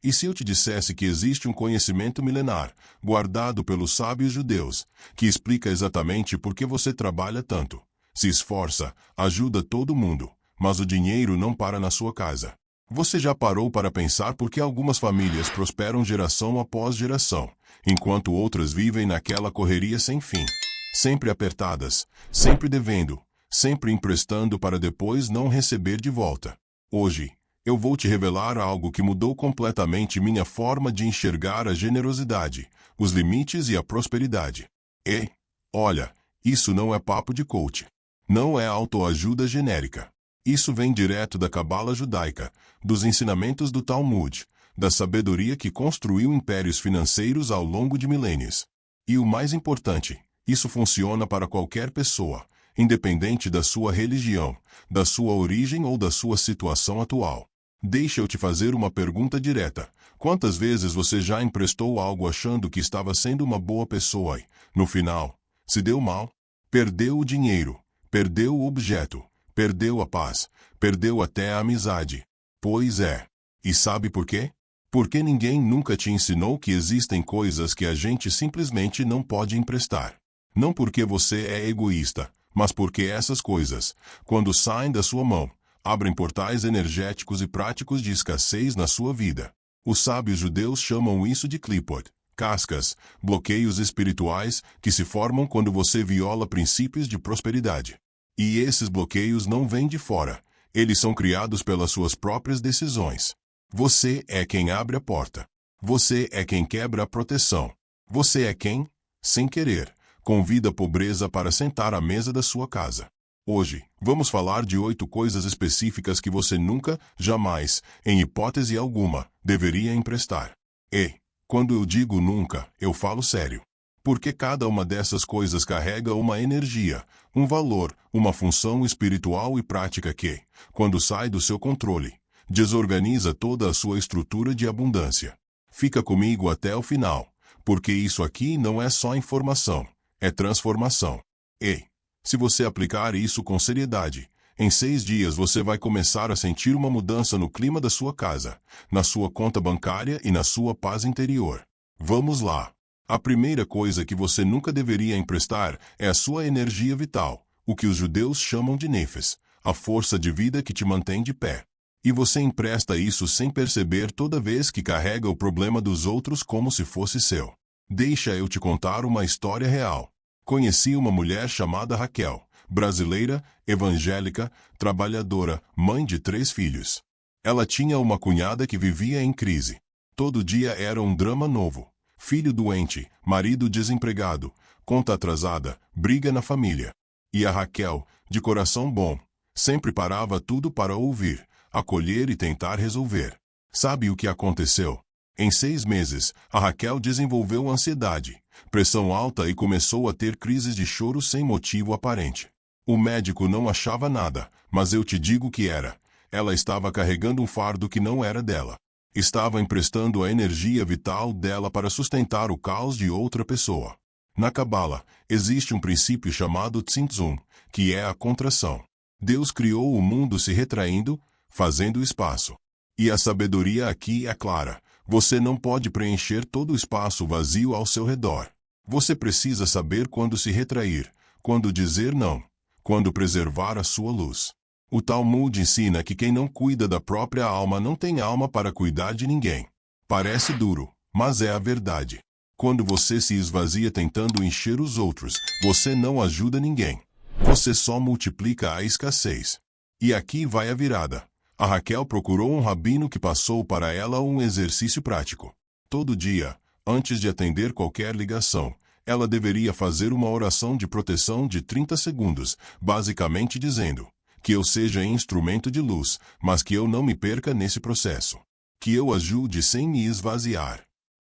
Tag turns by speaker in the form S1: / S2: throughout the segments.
S1: E se eu te dissesse que existe um conhecimento milenar, guardado pelos sábios judeus, que explica exatamente por que você trabalha tanto, se esforça, ajuda todo mundo, mas o dinheiro não para na sua casa? Você já parou para pensar por que algumas famílias prosperam geração após geração, enquanto outras vivem naquela correria sem fim? Sempre apertadas, sempre devendo, sempre emprestando para depois não receber de volta. Hoje, eu vou te revelar algo que mudou completamente minha forma de enxergar a generosidade, os limites e a prosperidade. E, olha, isso não é papo de coach. Não é autoajuda genérica. Isso vem direto da cabala judaica, dos ensinamentos do Talmud, da sabedoria que construiu impérios financeiros ao longo de milênios. E o mais importante, isso funciona para qualquer pessoa, independente da sua religião, da sua origem ou da sua situação atual. Deixa eu te fazer uma pergunta direta. Quantas vezes você já emprestou algo achando que estava sendo uma boa pessoa e, no final, se deu mal? Perdeu o dinheiro, perdeu o objeto, perdeu a paz, perdeu até a amizade. Pois é. E sabe por quê? Porque ninguém nunca te ensinou que existem coisas que a gente simplesmente não pode emprestar. Não porque você é egoísta, mas porque essas coisas, quando saem da sua mão, abrem portais energéticos e práticos de escassez na sua vida. Os sábios judeus chamam isso de klipot, cascas, bloqueios espirituais que se formam quando você viola princípios de prosperidade. E esses bloqueios não vêm de fora, eles são criados pelas suas próprias decisões. Você é quem abre a porta. Você é quem quebra a proteção. Você é quem, sem querer, convida a pobreza para sentar à mesa da sua casa. Hoje, vamos falar de 8 coisas específicas que você nunca, jamais, em hipótese alguma, deveria emprestar. E, quando eu digo nunca, eu falo sério. Porque cada uma dessas coisas carrega uma energia, um valor, uma função espiritual e prática que, quando sai do seu controle, desorganiza toda a sua estrutura de abundância. Fica comigo até o final, porque isso aqui não é só informação, é transformação. E, se você aplicar isso com seriedade, em 6 dias você vai começar a sentir uma mudança no clima da sua casa, na sua conta bancária e na sua paz interior. Vamos lá. A primeira coisa que você nunca deveria emprestar é a sua energia vital, o que os judeus chamam de nefes, a força de vida que te mantém de pé. E você empresta isso sem perceber toda vez que carrega o problema dos outros como se fosse seu. Deixa eu te contar uma história real. Conheci uma mulher chamada Raquel, brasileira, evangélica, trabalhadora, mãe de 3 filhos. Ela tinha uma cunhada que vivia em crise. Todo dia era um drama novo. Filho doente, marido desempregado, conta atrasada, briga na família. E a Raquel, de coração bom, sempre parava tudo para ouvir, acolher e tentar resolver. Sabe o que aconteceu? Em 6 meses, a Raquel desenvolveu ansiedade, pressão alta e começou a ter crises de choro sem motivo aparente. O médico não achava nada, mas eu te digo que era. Ela estava carregando um fardo que não era dela. Estava emprestando a energia vital dela para sustentar o caos de outra pessoa. Na Cabala, existe um princípio chamado Tzimtzum, que é a contração. Deus criou o mundo se retraindo, fazendo espaço. E a sabedoria aqui é clara. Você não pode preencher todo o espaço vazio ao seu redor. Você precisa saber quando se retrair, quando dizer não, quando preservar a sua luz. O Talmud ensina que quem não cuida da própria alma não tem alma para cuidar de ninguém. Parece duro, mas é a verdade. Quando você se esvazia tentando encher os outros, você não ajuda ninguém. Você só multiplica a escassez. E aqui vai a virada. A Raquel procurou um rabino que passou para ela um exercício prático. Todo dia, antes de atender qualquer ligação, ela deveria fazer uma oração de proteção de 30 segundos, basicamente dizendo: que eu seja instrumento de luz, mas que eu não me perca nesse processo. Que eu ajude sem me esvaziar.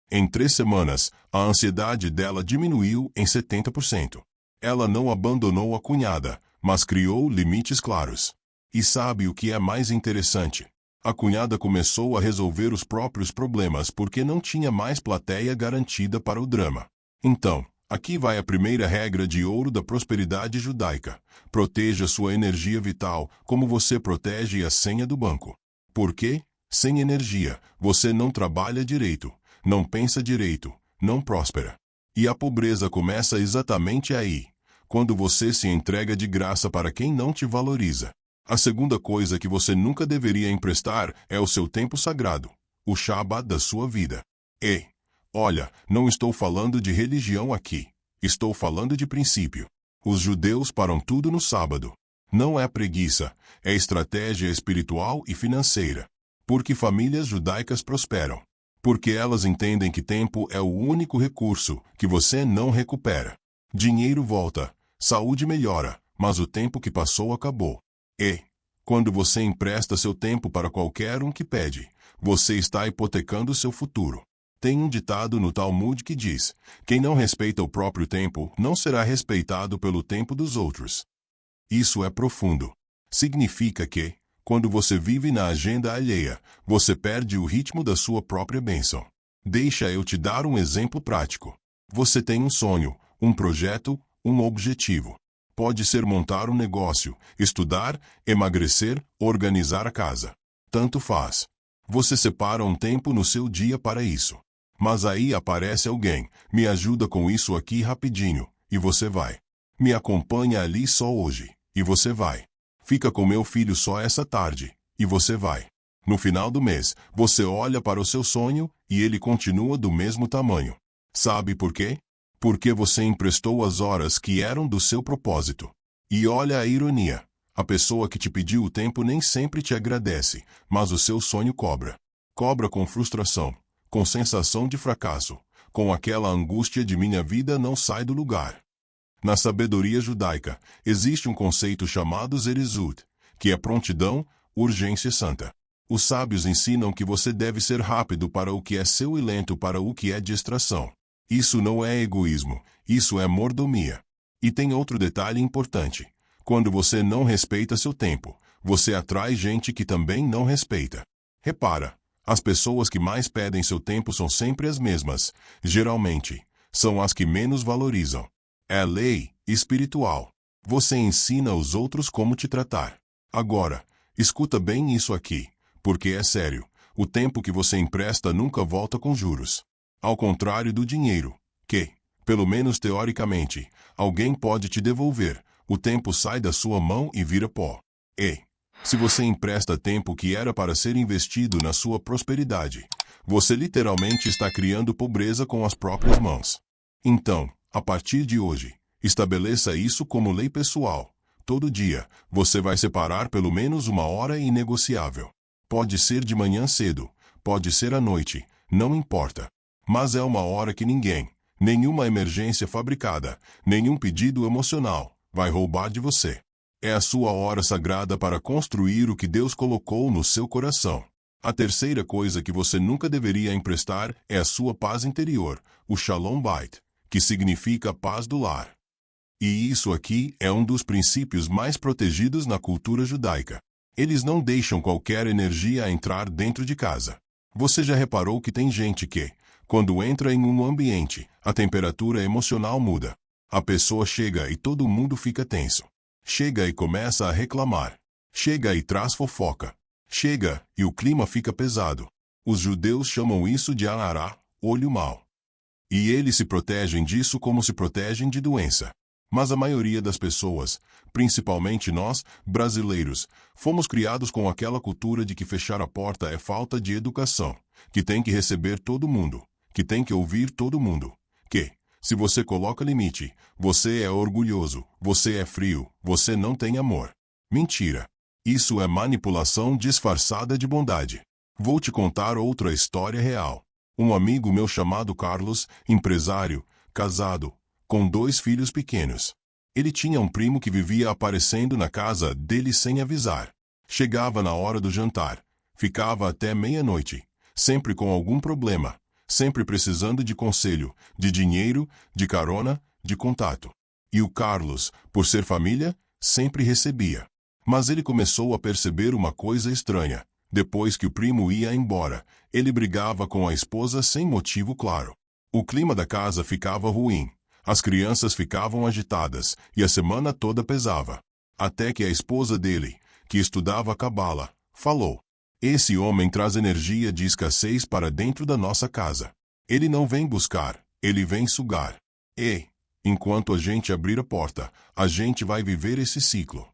S1: Em 3 semanas, a ansiedade dela diminuiu em 70%. Ela não abandonou a cunhada, mas criou limites claros. E sabe o que é mais interessante? A cunhada começou a resolver os próprios problemas porque não tinha mais plateia garantida para o drama. Então, aqui vai a primeira regra de ouro da prosperidade judaica. Proteja sua energia vital, como você protege a senha do banco. Por quê? Sem energia, você não trabalha direito, não pensa direito, não prospera. E a pobreza começa exatamente aí, quando você se entrega de graça para quem não te valoriza. A segunda coisa que você nunca deveria emprestar é o seu tempo sagrado, o Shabat da sua vida. Ei, olha, não estou falando de religião aqui, estou falando de princípio. Os judeus param tudo no sábado. Não é preguiça, é estratégia espiritual e financeira. Porque famílias judaicas prosperam. Porque elas entendem que tempo é o único recurso que você não recupera. Dinheiro volta, saúde melhora, mas o tempo que passou acabou. E, quando você empresta seu tempo para qualquer um que pede, você está hipotecando seu futuro. Tem um ditado no Talmud que diz: quem não respeita o próprio tempo não será respeitado pelo tempo dos outros. Isso é profundo. Significa que, quando você vive na agenda alheia, você perde o ritmo da sua própria bênção. Deixa eu te dar um exemplo prático. Você tem um sonho, um projeto, um objetivo. Pode ser montar um negócio, estudar, emagrecer, organizar a casa. Tanto faz. Você separa um tempo no seu dia para isso. Mas aí aparece alguém, me ajuda com isso aqui rapidinho, e você vai. Me acompanha ali só hoje, e você vai. Fica com meu filho só essa tarde, e você vai. No final do mês, você olha para o seu sonho, e ele continua do mesmo tamanho. Sabe por quê? Porque você emprestou as horas que eram do seu propósito. E olha a ironia. A pessoa que te pediu o tempo nem sempre te agradece, mas o seu sonho cobra. Cobra com frustração, com sensação de fracasso, com aquela angústia de minha vida não sai do lugar. Na sabedoria judaica, existe um conceito chamado zerizut, que é prontidão, urgência santa. Os sábios ensinam que você deve ser rápido para o que é seu e lento para o que é distração. Isso não é egoísmo, isso é mordomia. E tem outro detalhe importante. Quando você não respeita seu tempo, você atrai gente que também não respeita. Repara, as pessoas que mais pedem seu tempo são sempre as mesmas, geralmente, são as que menos valorizam. É lei espiritual. Você ensina aos outros como te tratar. Agora, escuta bem isso aqui, porque é sério. O tempo que você empresta nunca volta com juros. Ao contrário do dinheiro, que, pelo menos teoricamente, alguém pode te devolver, o tempo sai da sua mão e vira pó. E, se você empresta tempo que era para ser investido na sua prosperidade, você literalmente está criando pobreza com as próprias mãos. Então, a partir de hoje, estabeleça isso como lei pessoal. Todo dia, você vai separar pelo menos uma hora inegociável. Pode ser de manhã cedo, pode ser à noite, não importa. Mas é uma hora que ninguém, nenhuma emergência fabricada, nenhum pedido emocional, vai roubar de você. É a sua hora sagrada para construir o que Deus colocou no seu coração. A terceira coisa que você nunca deveria emprestar é a sua paz interior, o Shalom Bait, que significa paz do lar. E isso aqui é um dos princípios mais protegidos na cultura judaica. Eles não deixam qualquer energia entrar dentro de casa. Você já reparou que tem gente que, quando entra em um ambiente, a temperatura emocional muda. A pessoa chega e todo mundo fica tenso. Chega e começa a reclamar. Chega e traz fofoca. Chega e o clima fica pesado. Os judeus chamam isso de anará, olho mau. E eles se protegem disso como se protegem de doença. Mas a maioria das pessoas, principalmente nós, brasileiros, fomos criados com aquela cultura de que fechar a porta é falta de educação, que tem que receber todo mundo, que tem que ouvir todo mundo, que, se você coloca limite, você é orgulhoso, você é frio, você não tem amor. Mentira. Isso é manipulação disfarçada de bondade. Vou te contar outra história real. Um amigo meu chamado Carlos, empresário, casado, com 2 filhos pequenos. Ele tinha um primo que vivia aparecendo na casa dele sem avisar. Chegava na hora do jantar, ficava até meia-noite, sempre com algum problema, sempre precisando de conselho, de dinheiro, de carona, de contato. E o Carlos, por ser família, sempre recebia. Mas ele começou a perceber uma coisa estranha. Depois que o primo ia embora, ele brigava com a esposa sem motivo claro. O clima da casa ficava ruim. As crianças ficavam agitadas e a semana toda pesava. Até que a esposa dele, que estudava cabala, falou: Esse homem traz energia de escassez para dentro da nossa casa. Ele não vem buscar, ele vem sugar. E, enquanto a gente abrir a porta, a gente vai viver esse ciclo.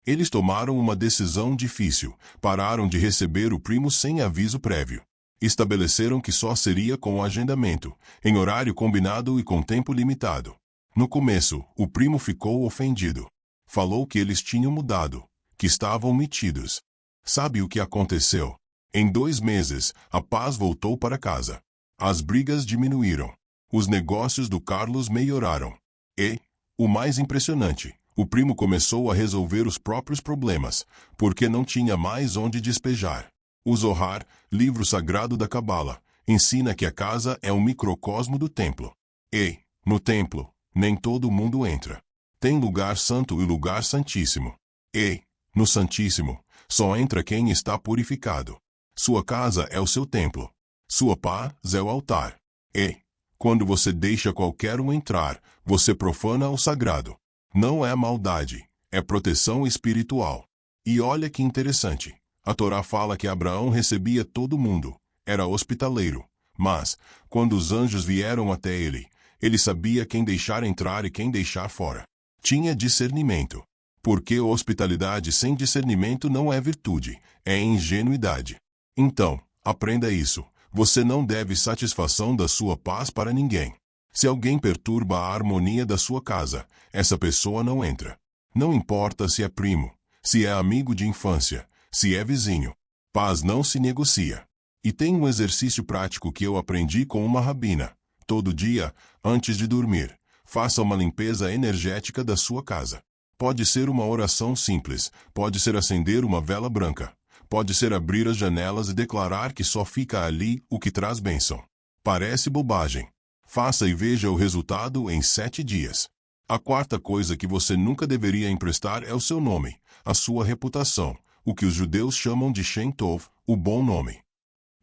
S1: Eles tomaram uma decisão difícil, pararam de receber o primo sem aviso prévio. Estabeleceram que só seria com agendamento, em horário combinado e com tempo limitado. No começo, o primo ficou ofendido. Falou que eles tinham mudado, que estavam metidos. Sabe o que aconteceu? Em 2 meses, a paz voltou para casa. As brigas diminuíram. Os negócios do Carlos melhoraram. E, o mais impressionante, o primo começou a resolver os próprios problemas, porque não tinha mais onde despejar. O Zohar, livro sagrado da Cabala, ensina que a casa é um microcosmo do templo. E, no templo, nem todo mundo entra. Tem lugar santo e lugar santíssimo. E, no santíssimo, só entra quem está purificado. Sua casa é o seu templo. Sua paz é o altar. E, quando você deixa qualquer um entrar, você profana o sagrado. Não é maldade, é proteção espiritual. E olha que interessante. A Torá fala que Abraão recebia todo mundo, era hospitaleiro. Mas, quando os anjos vieram até ele, ele sabia quem deixar entrar e quem deixar fora. Tinha discernimento. Porque hospitalidade sem discernimento não é virtude, é ingenuidade. Então, aprenda isso. Você não deve satisfação da sua paz para ninguém. Se alguém perturba a harmonia da sua casa, essa pessoa não entra. Não importa se é primo, se é amigo de infância, se é vizinho. Paz não se negocia. E tem um exercício prático que eu aprendi com uma rabina. Todo dia, antes de dormir, faça uma limpeza energética da sua casa. Pode ser uma oração simples, pode ser acender uma vela branca, pode ser abrir as janelas e declarar que só fica ali o que traz bênção. Parece bobagem. Faça e veja o resultado em 7 dias. A quarta coisa que você nunca deveria emprestar é o seu nome, a sua reputação, o que os judeus chamam de Shem Tov, o bom nome.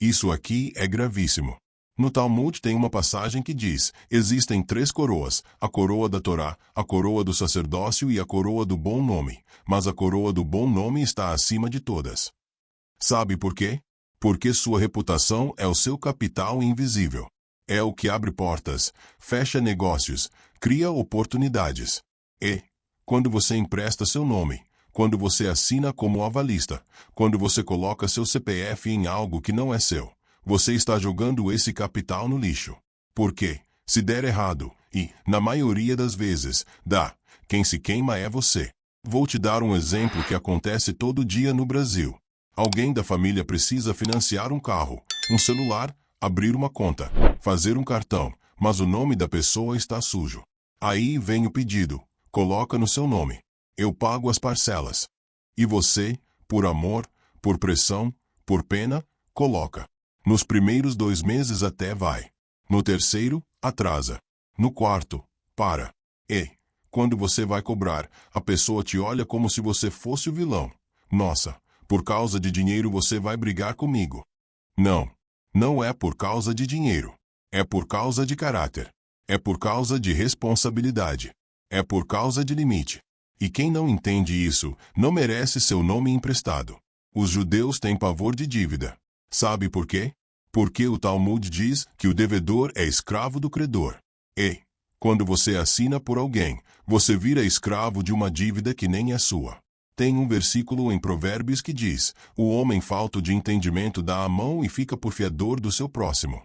S1: Isso aqui é gravíssimo. No Talmud tem uma passagem que diz: existem 3 coroas, a coroa da Torá, a coroa do sacerdócio e a coroa do bom nome, mas a coroa do bom nome está acima de todas. Sabe por quê? Porque sua reputação é o seu capital invisível. É o que abre portas, fecha negócios, cria oportunidades. E, quando você empresta seu nome, quando você assina como avalista, quando você coloca seu CPF em algo que não é seu, você está jogando esse capital no lixo. Porque, se der errado, e, na maioria das vezes, dá, quem se queima é você. Vou te dar um exemplo que acontece todo dia no Brasil. Alguém da família precisa financiar um carro, um celular, abrir uma conta, fazer um cartão, mas o nome da pessoa está sujo. Aí vem o pedido, coloca no seu nome. Eu pago as parcelas. E você, por amor, por pressão, por pena, coloca. Nos primeiros 2 meses até vai. No terceiro, atrasa. No quarto, para. E, quando você vai cobrar, a pessoa te olha como se você fosse o vilão. Nossa, por causa de dinheiro você vai brigar comigo. Não. Não é por causa de dinheiro. É por causa de caráter. É por causa de responsabilidade. É por causa de limite. E quem não entende isso, não merece seu nome emprestado. Os judeus têm pavor de dívida. Sabe por quê? Porque o Talmud diz que o devedor é escravo do credor. E, quando você assina por alguém, você vira escravo de uma dívida que nem é sua. Tem um versículo em Provérbios que diz: o homem falto de entendimento dá a mão e fica por fiador do seu próximo.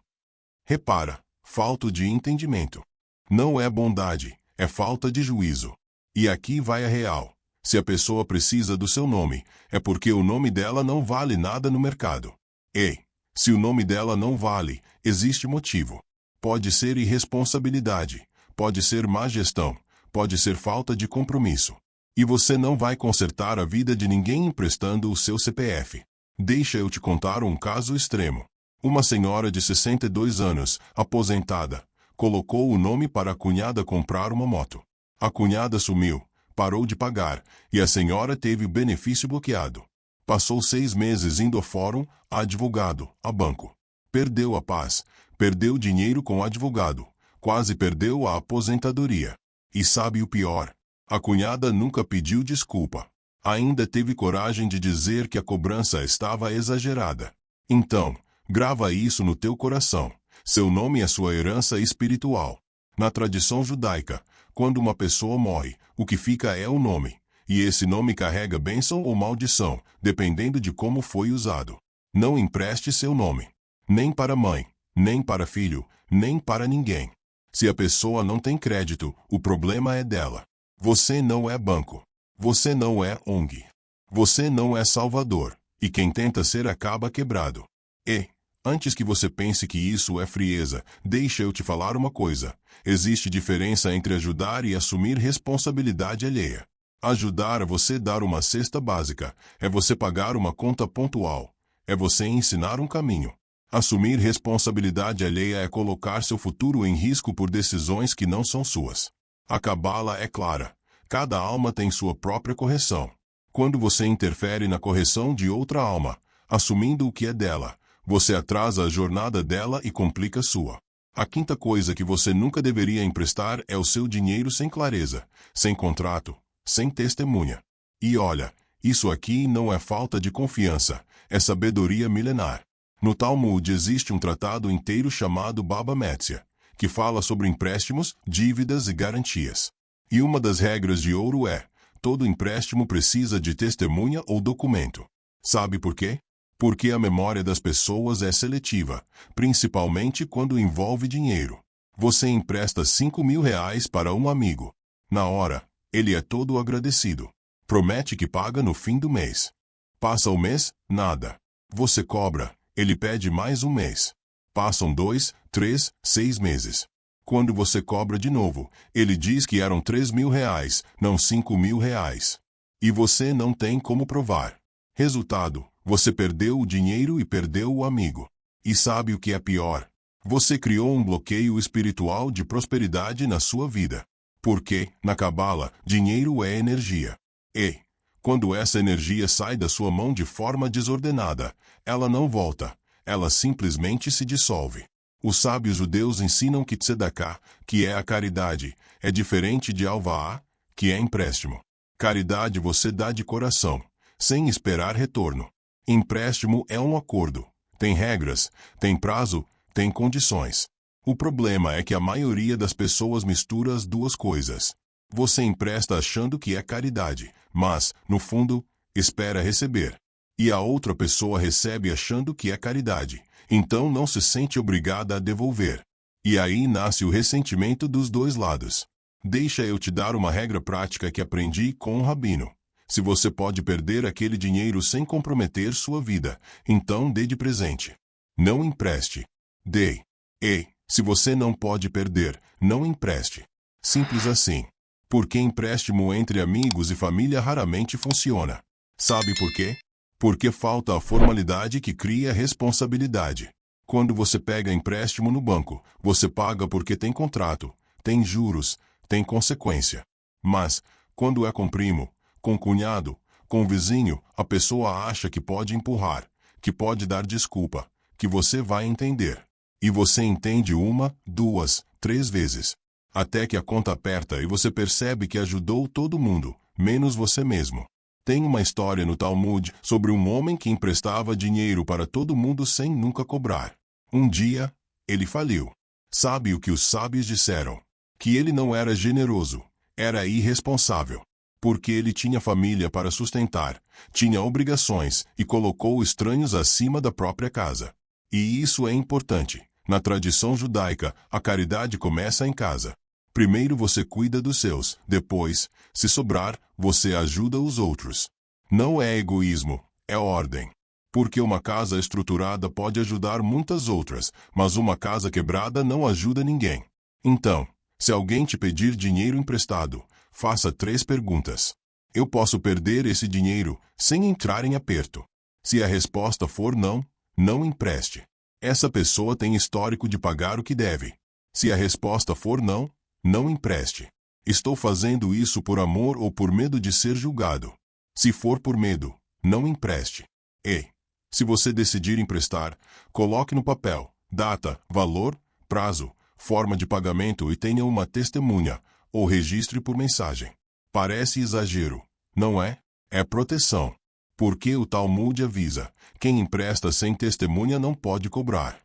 S1: Repara, falto de entendimento. Não é bondade, é falta de juízo. E aqui vai a real. Se a pessoa precisa do seu nome, é porque o nome dela não vale nada no mercado. E, se o nome dela não vale, existe motivo. Pode ser irresponsabilidade, pode ser má gestão, pode ser falta de compromisso. E você não vai consertar a vida de ninguém emprestando o seu CPF. Deixa eu te contar um caso extremo. Uma senhora de 62 anos, aposentada, colocou o nome para a cunhada comprar uma moto. A cunhada sumiu, parou de pagar, e a senhora teve o benefício bloqueado. Passou 6 meses indo a fórum, a advogado, a banco. Perdeu a paz, perdeu dinheiro com o advogado, quase perdeu a aposentadoria. E sabe o pior? A cunhada nunca pediu desculpa. Ainda teve coragem de dizer que a cobrança estava exagerada. Então, grava isso no teu coração. Seu nome é sua herança espiritual. Na tradição judaica, quando uma pessoa morre, o que fica é o nome. E esse nome carrega bênção ou maldição, dependendo de como foi usado. Não empreste seu nome. Nem para mãe, nem para filho, nem para ninguém. Se a pessoa não tem crédito, o problema é dela. Você não é banco. Você não é ONG. Você não é salvador. E quem tenta ser acaba quebrado. E, antes que você pense que isso é frieza, deixa eu te falar uma coisa. Existe diferença entre ajudar e assumir responsabilidade alheia. Ajudar é você dar uma cesta básica, é você pagar uma conta pontual, é você ensinar um caminho. Assumir responsabilidade alheia é colocar seu futuro em risco por decisões que não são suas. A cabala é clara. Cada alma tem sua própria correção. Quando você interfere na correção de outra alma, assumindo o que é dela, você atrasa a jornada dela e complica a sua. A quinta coisa que você nunca deveria emprestar é o seu dinheiro sem clareza, sem contrato, sem testemunha. E olha, isso aqui não é falta de confiança, é sabedoria milenar. No Talmud existe um tratado inteiro chamado Baba Metzia, que fala sobre empréstimos, dívidas e garantias. E uma das regras de ouro é: todo empréstimo precisa de testemunha ou documento. Sabe por quê? Porque a memória das pessoas é seletiva, principalmente quando envolve dinheiro. Você empresta R$ 5.000 para um amigo. Na hora, ele é todo agradecido. Promete que paga no fim do mês. Passa o mês, nada. Você cobra, ele pede mais um mês. Passam 2, 3, 6 meses. Quando você cobra de novo, ele diz que eram R$ 3.000, não R$ 5.000. E você não tem como provar. Resultado, você perdeu o dinheiro e perdeu o amigo. E sabe o que é pior? Você criou um bloqueio espiritual de prosperidade na sua vida. Porque, na cabala, dinheiro é energia. E, quando essa energia sai da sua mão de forma desordenada, ela não volta, ela simplesmente se dissolve. Os sábios judeus ensinam que tzedakah, que é a caridade, é diferente de alvaá, que é empréstimo. Caridade você dá de coração, sem esperar retorno. Empréstimo é um acordo. Tem regras, tem prazo, tem condições. O problema é que a maioria das pessoas mistura as duas coisas. Você empresta achando que é caridade, mas, no fundo, espera receber. E a outra pessoa recebe achando que é caridade, então não se sente obrigada a devolver. E aí nasce o ressentimento dos dois lados. Deixa eu te dar uma regra prática que aprendi com um rabino. Se você pode perder aquele dinheiro sem comprometer sua vida, então dê de presente. Não empreste. Dê. E, se você não pode perder, não empreste. Simples assim. Porque empréstimo entre amigos e família raramente funciona. Sabe por quê? Porque falta a formalidade que cria responsabilidade. Quando você pega empréstimo no banco, você paga porque tem contrato, tem juros, tem consequência. Mas, quando é com primo, com cunhado, com vizinho, a pessoa acha que pode empurrar, que pode dar desculpa, que você vai entender. E você entende 1, 2, 3 vezes. Até que a conta aperta e você percebe que ajudou todo mundo, menos você mesmo. Tem uma história no Talmud sobre um homem que emprestava dinheiro para todo mundo sem nunca cobrar. Um dia, ele faliu. Sabe o que os sábios disseram? Que ele não era generoso, era irresponsável. Porque ele tinha família para sustentar, tinha obrigações e colocou estranhos acima da própria casa. E isso é importante. Na tradição judaica, a caridade começa em casa. Primeiro você cuida dos seus, depois, se sobrar, você ajuda os outros. Não é egoísmo, é ordem. Porque uma casa estruturada pode ajudar muitas outras, mas uma casa quebrada não ajuda ninguém. Então, se alguém te pedir dinheiro emprestado, faça 3 perguntas. Eu posso perder esse dinheiro sem entrar em aperto? Se a resposta for não, não empreste. Essa pessoa tem histórico de pagar o que deve. Se a resposta for não, não empreste. Estou fazendo isso por amor ou por medo de ser julgado? Se for por medo, não empreste. E, se você decidir emprestar, coloque no papel data, valor, prazo, forma de pagamento e tenha uma testemunha, ou registre por mensagem. Parece exagero, não é? É proteção. Porque o Talmud avisa, quem empresta sem testemunha não pode cobrar.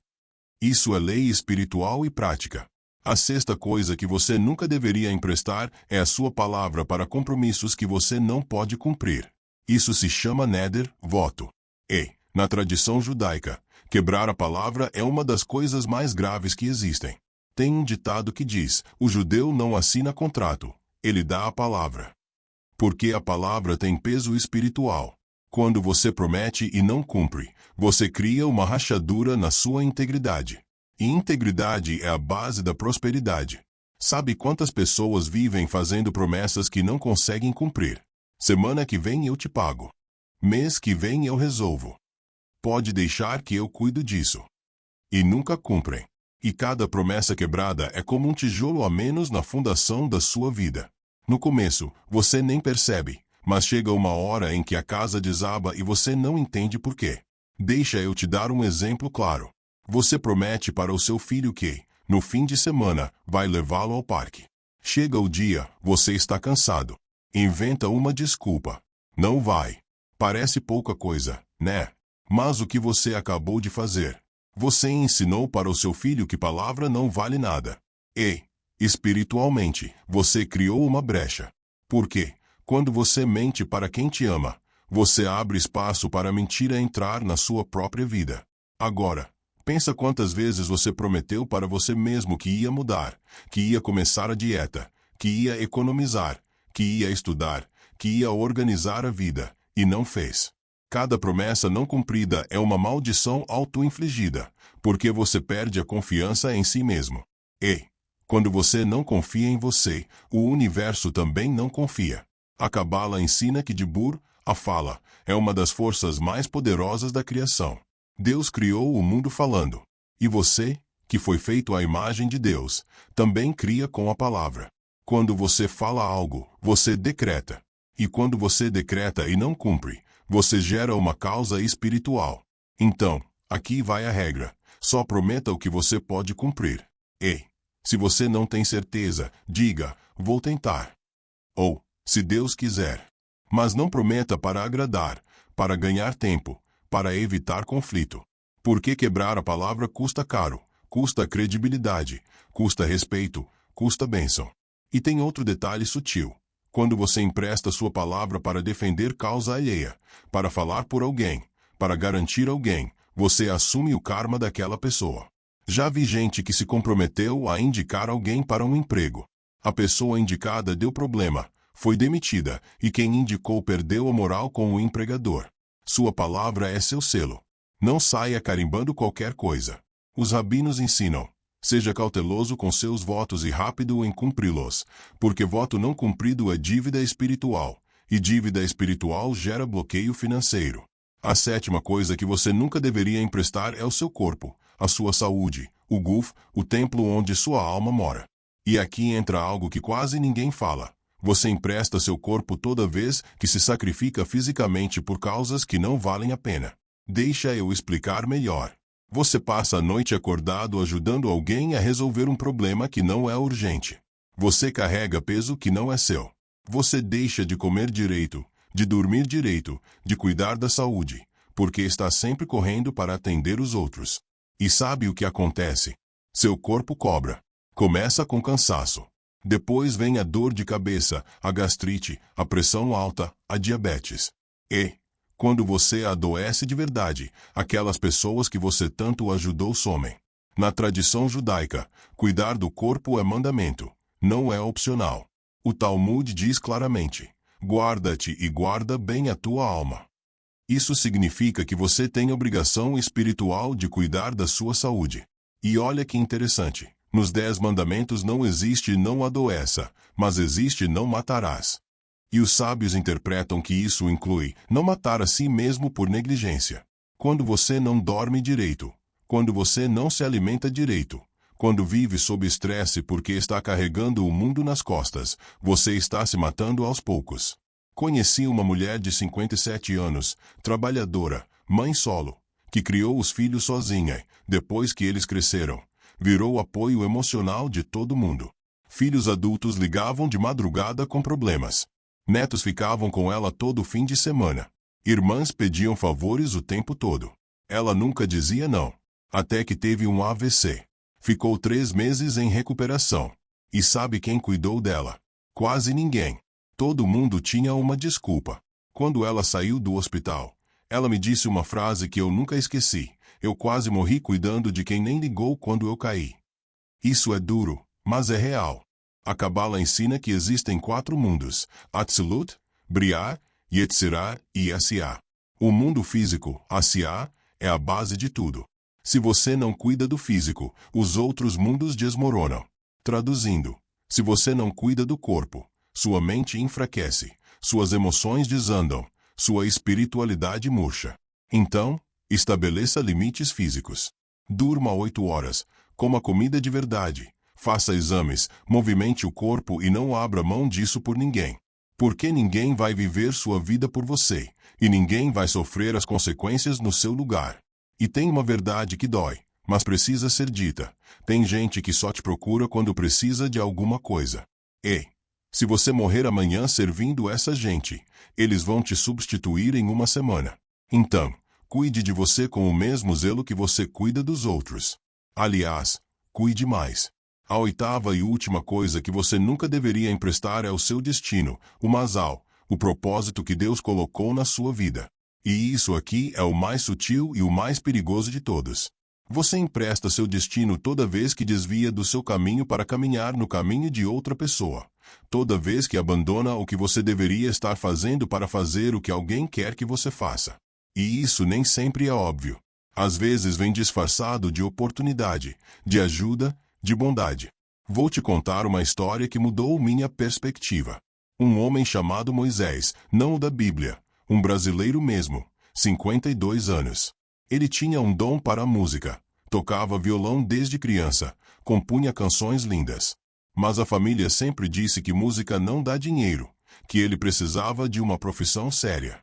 S1: Isso é lei espiritual e prática. A sexta coisa que você nunca deveria emprestar é a sua palavra para compromissos que você não pode cumprir. Isso se chama neder, voto. E, na tradição judaica, quebrar a palavra é uma das coisas mais graves que existem. Tem um ditado que diz, o judeu não assina contrato, ele dá a palavra. Porque a palavra tem peso espiritual. Quando você promete e não cumpre, você cria uma rachadura na sua integridade. E integridade é a base da prosperidade. Sabe quantas pessoas vivem fazendo promessas que não conseguem cumprir? Semana que vem eu te pago. Mês que vem eu resolvo. Pode deixar que eu cuido disso. E nunca cumprem. E cada promessa quebrada é como um tijolo a menos na fundação da sua vida. No começo, você nem percebe, mas chega uma hora em que a casa desaba e você não entende por quê. Deixa eu te dar um exemplo claro. Você promete para o seu filho que, no fim de semana, vai levá-lo ao parque. Chega o dia, você está cansado. Inventa uma desculpa. Não vai. Parece pouca coisa, né? Mas o que você acabou de fazer? Você ensinou para o seu filho que palavra não vale nada. E, espiritualmente, você criou uma brecha. Por quê? Quando você mente para quem te ama, você abre espaço para a mentira entrar na sua própria vida. Agora, pensa quantas vezes você prometeu para você mesmo que ia mudar, que ia começar a dieta, que ia economizar, que ia estudar, que ia organizar a vida, e não fez. Cada promessa não cumprida é uma maldição auto-infligida, porque você perde a confiança em si mesmo. E, quando você não confia em você, o universo também não confia. A Cabala ensina que Dibur, a fala, é uma das forças mais poderosas da criação. Deus criou o mundo falando. E você, que foi feito à imagem de Deus, também cria com a palavra. Quando você fala algo, você decreta. E quando você decreta e não cumpre, você gera uma causa espiritual. Então, aqui vai a regra. Só prometa o que você pode cumprir. E, se você não tem certeza, diga, vou tentar. Ou, se Deus quiser. Mas não prometa para agradar, para ganhar tempo, para evitar conflito. Porque quebrar a palavra custa caro, custa credibilidade, custa respeito, custa bênção. E tem outro detalhe sutil. Quando você empresta sua palavra para defender causa alheia, para falar por alguém, para garantir alguém, você assume o karma daquela pessoa. Já vi gente que se comprometeu a indicar alguém para um emprego. A pessoa indicada deu problema, foi demitida, e quem indicou perdeu a moral com o empregador. Sua palavra é seu selo. Não saia carimbando qualquer coisa. Os rabinos ensinam, seja cauteloso com seus votos e rápido em cumpri-los, porque voto não cumprido é dívida espiritual, e dívida espiritual gera bloqueio financeiro. A sétima coisa que você nunca deveria emprestar é o seu corpo, a sua saúde, o guf, o templo onde sua alma mora. E aqui entra algo que quase ninguém fala. Você empresta seu corpo toda vez que se sacrifica fisicamente por causas que não valem a pena. Deixa eu explicar melhor. Você passa a noite acordado ajudando alguém a resolver um problema que não é urgente. Você carrega peso que não é seu. Você deixa de comer direito, de dormir direito, de cuidar da saúde, porque está sempre correndo para atender os outros. E sabe o que acontece? Seu corpo cobra. Começa com cansaço. Depois vem a dor de cabeça, a gastrite, a pressão alta, a diabetes. E, quando você adoece de verdade, aquelas pessoas que você tanto ajudou somem. Na tradição judaica, cuidar do corpo é mandamento, não é opcional. O Talmud diz claramente, guarda-te e guarda bem a tua alma. Isso significa que você tem obrigação espiritual de cuidar da sua saúde. E olha que interessante. Nos 10 mandamentos não existe não adoeça, mas existe não matarás. E os sábios interpretam que isso inclui não matar a si mesmo por negligência. Quando você não dorme direito, quando você não se alimenta direito, quando vive sob estresse porque está carregando o mundo nas costas, você está se matando aos poucos. Conheci uma mulher de 57 anos, trabalhadora, mãe solo, que criou os filhos sozinha, depois que eles cresceram. Virou apoio emocional de todo mundo. Filhos adultos ligavam de madrugada com problemas. Netos ficavam com ela todo fim de semana. Irmãs pediam favores o tempo todo. Ela nunca dizia não. Até que teve um AVC. Ficou 3 meses em recuperação. E sabe quem cuidou dela? Quase ninguém. Todo mundo tinha uma desculpa. Quando ela saiu do hospital, ela me disse uma frase que eu nunca esqueci. Eu quase morri cuidando de quem nem ligou quando eu caí. Isso é duro, mas é real. A Cabala ensina que existem 4 mundos: Atzilut, Briá, Yetzirah e Asiá. O mundo físico, Asiá, é a base de tudo. Se você não cuida do físico, os outros mundos desmoronam. Traduzindo, se você não cuida do corpo, sua mente enfraquece, suas emoções desandam, sua espiritualidade murcha. Então, estabeleça limites físicos. Durma 8 horas, coma comida de verdade, faça exames, movimente o corpo e não abra mão disso por ninguém. Porque ninguém vai viver sua vida por você, e ninguém vai sofrer as consequências no seu lugar. E tem uma verdade que dói, mas precisa ser dita. Tem gente que só te procura quando precisa de alguma coisa. Ei, se você morrer amanhã servindo essa gente, eles vão te substituir em uma semana. Então, cuide de você com o mesmo zelo que você cuida dos outros. Aliás, cuide mais. A 8ª e última coisa que você nunca deveria emprestar é o seu destino, o Mazal, o propósito que Deus colocou na sua vida. E isso aqui é o mais sutil e o mais perigoso de todos. Você empresta seu destino toda vez que desvia do seu caminho para caminhar no caminho de outra pessoa. Toda vez que abandona o que você deveria estar fazendo para fazer o que alguém quer que você faça. E isso nem sempre é óbvio. Às vezes vem disfarçado de oportunidade, de ajuda, de bondade. Vou te contar uma história que mudou minha perspectiva. Um homem chamado Moisés, não o da Bíblia, um brasileiro mesmo, 52 anos. Ele tinha um dom para a música, tocava violão desde criança, compunha canções lindas. Mas a família sempre disse que música não dá dinheiro, que ele precisava de uma profissão séria.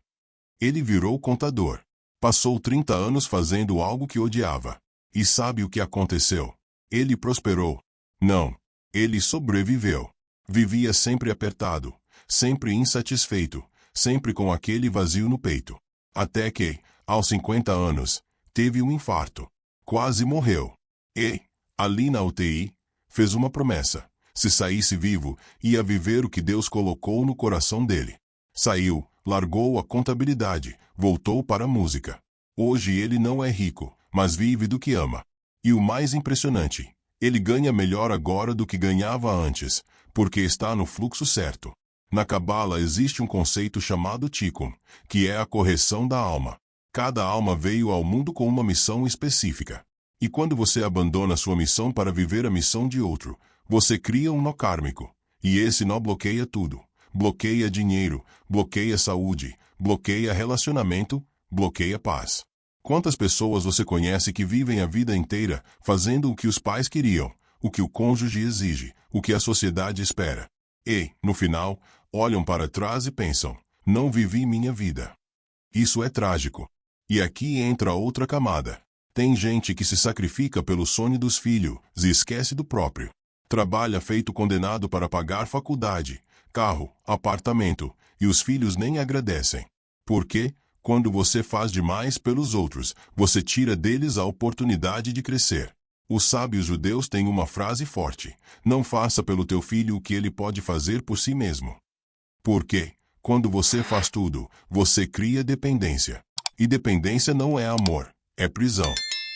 S1: Ele virou contador. Passou 30 anos fazendo algo que odiava. E sabe o que aconteceu? Ele prosperou. Não, ele sobreviveu. Vivia sempre apertado, sempre insatisfeito, sempre com aquele vazio no peito. Até que, aos 50 anos, teve um infarto. Quase morreu. E, ali na UTI, fez uma promessa. Se saísse vivo, ia viver o que Deus colocou no coração dele. Saiu, largou a contabilidade, voltou para a música. Hoje ele não é rico, mas vive do que ama. E o mais impressionante, ele ganha melhor agora do que ganhava antes, porque está no fluxo certo. Na Cabala existe um conceito chamado Tikkun, que é a correção da alma. Cada alma veio ao mundo com uma missão específica. E quando você abandona sua missão para viver a missão de outro, você cria um nó kármico. E esse nó bloqueia tudo. Bloqueia dinheiro, bloqueia saúde, bloqueia relacionamento, bloqueia paz. Quantas pessoas você conhece que vivem a vida inteira fazendo o que os pais queriam, o que o cônjuge exige, o que a sociedade espera? E, no final, olham para trás e pensam, não vivi minha vida. Isso é trágico. E aqui entra outra camada. Tem gente que se sacrifica pelo sonho dos filhos e esquece do próprio. Trabalha feito condenado para pagar faculdade, carro, apartamento, e os filhos nem agradecem. Por quê? Quando você faz demais pelos outros, você tira deles a oportunidade de crescer. Os sábios judeus têm uma frase forte: não faça pelo teu filho o que ele pode fazer por si mesmo. Porque, quando você faz tudo, você cria dependência. E dependência não é amor, é prisão.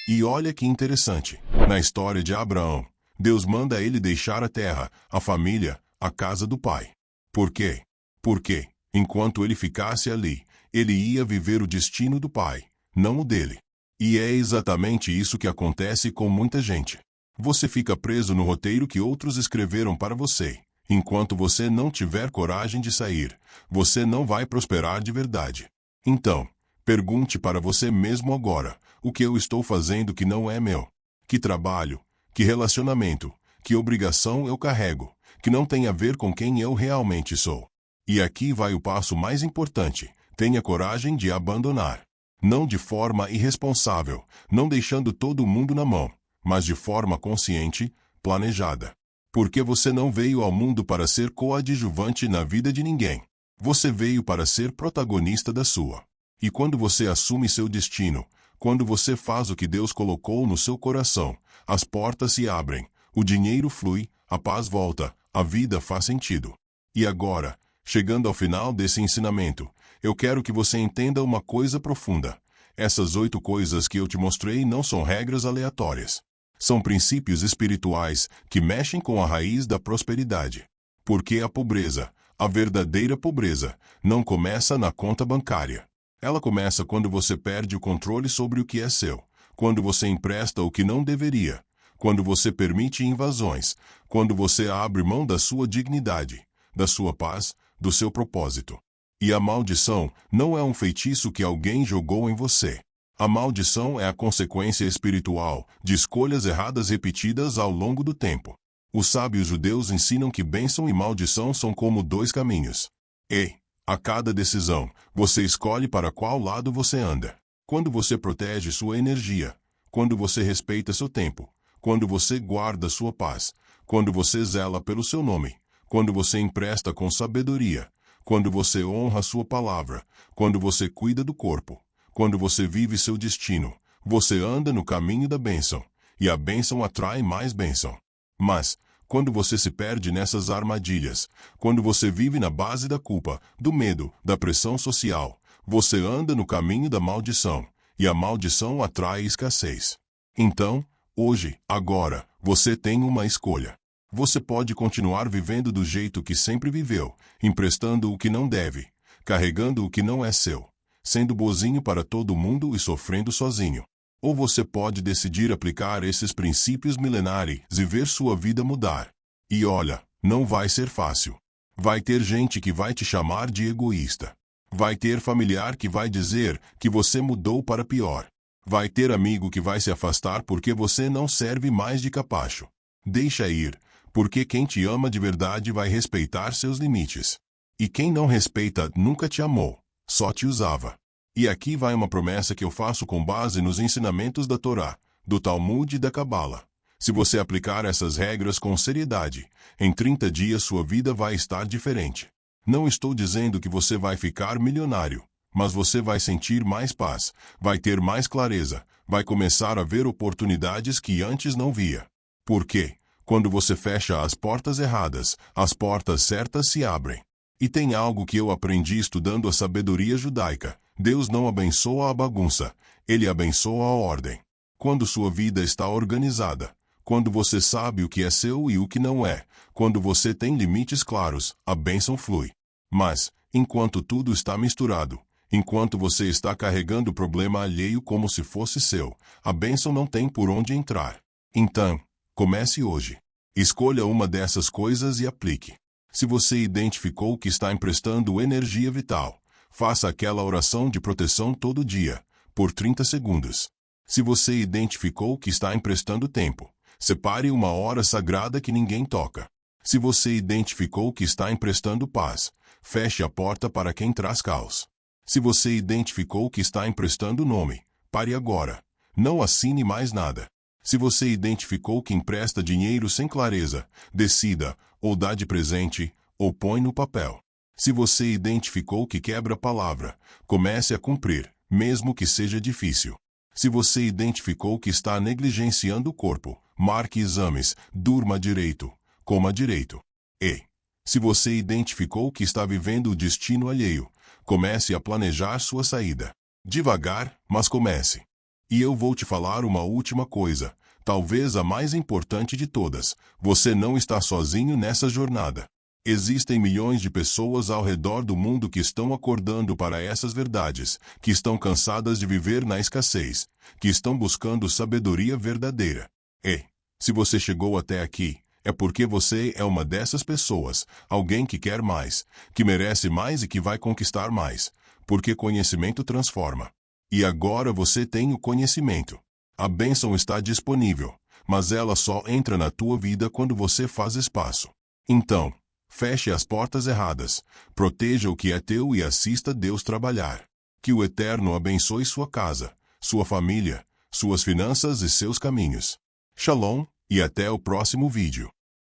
S1: E olha que interessante, na história de Abraão, Deus manda ele deixar a terra, a família, a casa do pai. Por quê? Porque, enquanto ele ficasse ali, ele ia viver o destino do pai, não o dele. E é exatamente isso que acontece com muita gente. Você fica preso no roteiro que outros escreveram para você. Enquanto você não tiver coragem de sair, você não vai prosperar de verdade. Então, pergunte para você mesmo agora, o que eu estou fazendo que não é meu? Que trabalho, que relacionamento, que obrigação eu carrego, que não tem a ver com quem eu realmente sou? E aqui vai o passo mais importante: tenha coragem de abandonar. Não de forma irresponsável, não deixando todo mundo na mão, mas de forma consciente, planejada. Porque você não veio ao mundo para ser coadjuvante na vida de ninguém. Você veio para ser protagonista da sua. E quando você assume seu destino, quando você faz o que Deus colocou no seu coração, as portas se abrem, o dinheiro flui, a paz volta, a vida faz sentido. E agora, chegando ao final desse ensinamento, eu quero que você entenda uma coisa profunda. Essas 8 coisas que eu te mostrei não são regras aleatórias. São princípios espirituais que mexem com a raiz da prosperidade. Porque a pobreza, a verdadeira pobreza, não começa na conta bancária. Ela começa quando você perde o controle sobre o que é seu, quando você empresta o que não deveria, quando você permite invasões, quando você abre mão da sua dignidade, da sua paz, do seu propósito. E a maldição não é um feitiço que alguém jogou em você. A maldição é a consequência espiritual de escolhas erradas repetidas ao longo do tempo. Os sábios judeus ensinam que bênção e maldição são como 2 caminhos. E, a cada decisão, você escolhe para qual lado você anda. Quando você protege sua energia, quando você respeita seu tempo, quando você guarda sua paz, quando você zela pelo seu nome, quando você empresta com sabedoria, quando você honra sua palavra, quando você cuida do corpo, quando você vive seu destino, você anda no caminho da bênção, e a bênção atrai mais bênção. Mas, quando você se perde nessas armadilhas, quando você vive na base da culpa, do medo, da pressão social, você anda no caminho da maldição, e a maldição atrai escassez. Então, hoje, agora, você tem uma escolha. Você pode continuar vivendo do jeito que sempre viveu, emprestando o que não deve, carregando o que não é seu, sendo bozinho para todo mundo e sofrendo sozinho. Ou você pode decidir aplicar esses princípios milenares e ver sua vida mudar. E olha, não vai ser fácil. Vai ter gente que vai te chamar de egoísta. Vai ter familiar que vai dizer que você mudou para pior. Vai ter amigo que vai se afastar porque você não serve mais de capacho. Deixa ir, porque quem te ama de verdade vai respeitar seus limites. E quem não respeita nunca te amou, só te usava. E aqui vai uma promessa que eu faço com base nos ensinamentos da Torá, do Talmud e da Cabala. Se você aplicar essas regras com seriedade, em 30 dias sua vida vai estar diferente. Não estou dizendo que você vai ficar milionário, mas você vai sentir mais paz, vai ter mais clareza, vai começar a ver oportunidades que antes não via. Por quê? Quando você fecha as portas erradas, as portas certas se abrem. E tem algo que eu aprendi estudando a sabedoria judaica. Deus não abençoa a bagunça, Ele abençoa a ordem. Quando sua vida está organizada, quando você sabe o que é seu e o que não é, quando você tem limites claros, a bênção flui. Mas, enquanto tudo está misturado, enquanto você está carregando o problema alheio como se fosse seu, a bênção não tem por onde entrar. Então, comece hoje. Escolha uma dessas coisas e aplique. Se você identificou que está emprestando energia vital, faça aquela oração de proteção todo dia, por 30 segundos. Se você identificou que está emprestando tempo, separe uma hora sagrada que ninguém toca. Se você identificou que está emprestando paz, feche a porta para quem traz caos. Se você identificou que está emprestando nome, pare agora. Não assine mais nada. Se você identificou que empresta dinheiro sem clareza, decida, ou dá de presente, ou põe no papel. Se você identificou que quebra a palavra, comece a cumprir, mesmo que seja difícil. Se você identificou que está negligenciando o corpo, marque exames, durma direito, coma direito. E, se você identificou que está vivendo o destino alheio, comece a planejar sua saída. Devagar, mas comece. E eu vou te falar uma última coisa, talvez a mais importante de todas. Você não está sozinho nessa jornada. Existem milhões de pessoas ao redor do mundo que estão acordando para essas verdades, que estão cansadas de viver na escassez, que estão buscando sabedoria verdadeira. E, se você chegou até aqui, é porque você é uma dessas pessoas, alguém que quer mais, que merece mais e que vai conquistar mais, porque conhecimento transforma. E agora você tem o conhecimento. A bênção está disponível, mas ela só entra na tua vida quando você faz espaço. Então, feche as portas erradas, proteja o que é teu e assista Deus trabalhar. Que o Eterno abençoe sua casa, sua família, suas finanças e seus caminhos. Shalom, e até o próximo vídeo.